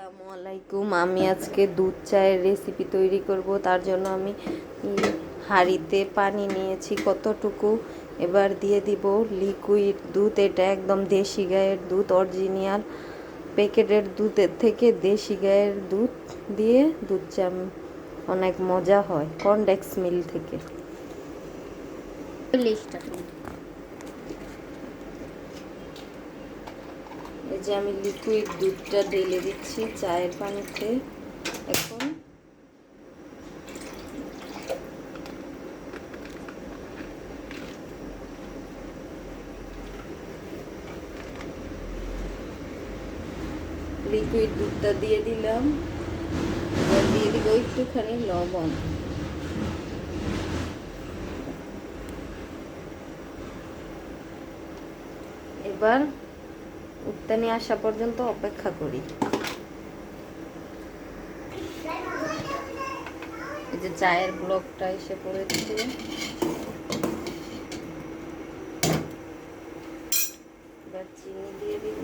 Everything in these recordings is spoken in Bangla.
আসসালামু আলাইকুম। আমি আজকে দুধ চায়ের রেসিপি তৈরি করব। তার জন্য আমি হাঁড়িতে পানি নিয়েছি কতটুকু, এবার দিয়ে দিব লিকুইড দুধ। এটা একদম দেশি গাইয়ের দুধ, অরিজিনাল প্যাকেটের দুধের থেকে দেশি গাইয়ের দুধ দিয়ে দুধ চা অনেক মজা হয়, কনডেক্স মিল থেকে। এই যে আমি লিকুইড দুধটা ঢেলে দিচ্ছি চায়ের পানিতে। এখন লিকুইড দুধটা দিয়ে দিলাম, এবার দিয়ে দিব একটুখানি লবণ। এবার উত্তানি আসা পর্যন্ত অপেক্ষা করি। এই যে চায়ের ব্লকটা এসে পড়েছে, এবার চিনি দিয়ে দিব।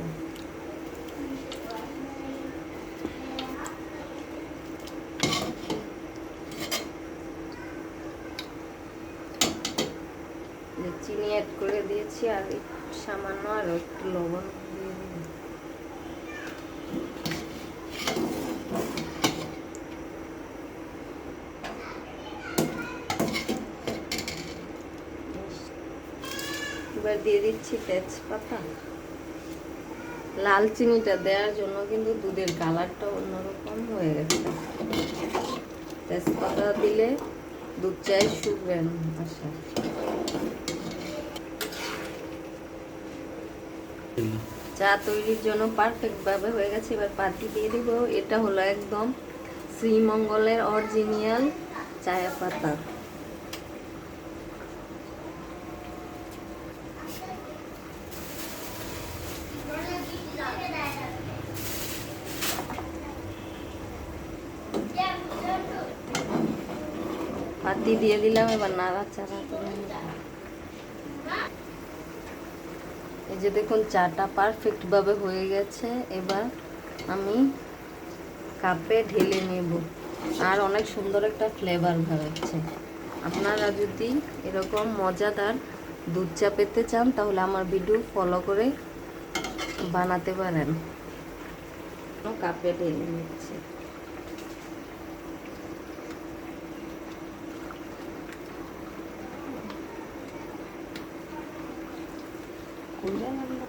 চিনি অ্যাড করে দিয়েছি, আর সামান্য আরো একটু লবণ দিয়ে দিব। এবার দিয়ে দিচ্ছি তেজপাতা। লাল চিনিটা দেওয়ার জন্য কিন্তু দুধের কালারটা অন্যরকম হয়ে গেছে। তেজপাতা দিলে দুধ চায়ের সুঘ্রাণ আসে। চা তৈরির জন্য পারফেক্ট ভাবে হয়ে গেছে। এবার পাতি দিয়ে দিব। এটা হলো একদম শ্রীমঙ্গলের অরিজিনাল চায়া পাতা। পাতি দিয়ে দিলাম, এবার নাড়াচাড়া করে। এই যে দেখুন চাটা পারফেক্ট ভাবে হয়ে গেছে। এবার আমি কাপে ঢেলে নেব, আর অনেক সুন্দর একটা ফ্লেভার বেরোচ্ছে। আপনারা যদি এরকম মজাদার দুধ চা পেতে চান তাহলে আমার ভিডিও ফলো করে বানাতে পারেন। কাপে ঢেলে নিচ্ছি। কুড়ে লাগলো।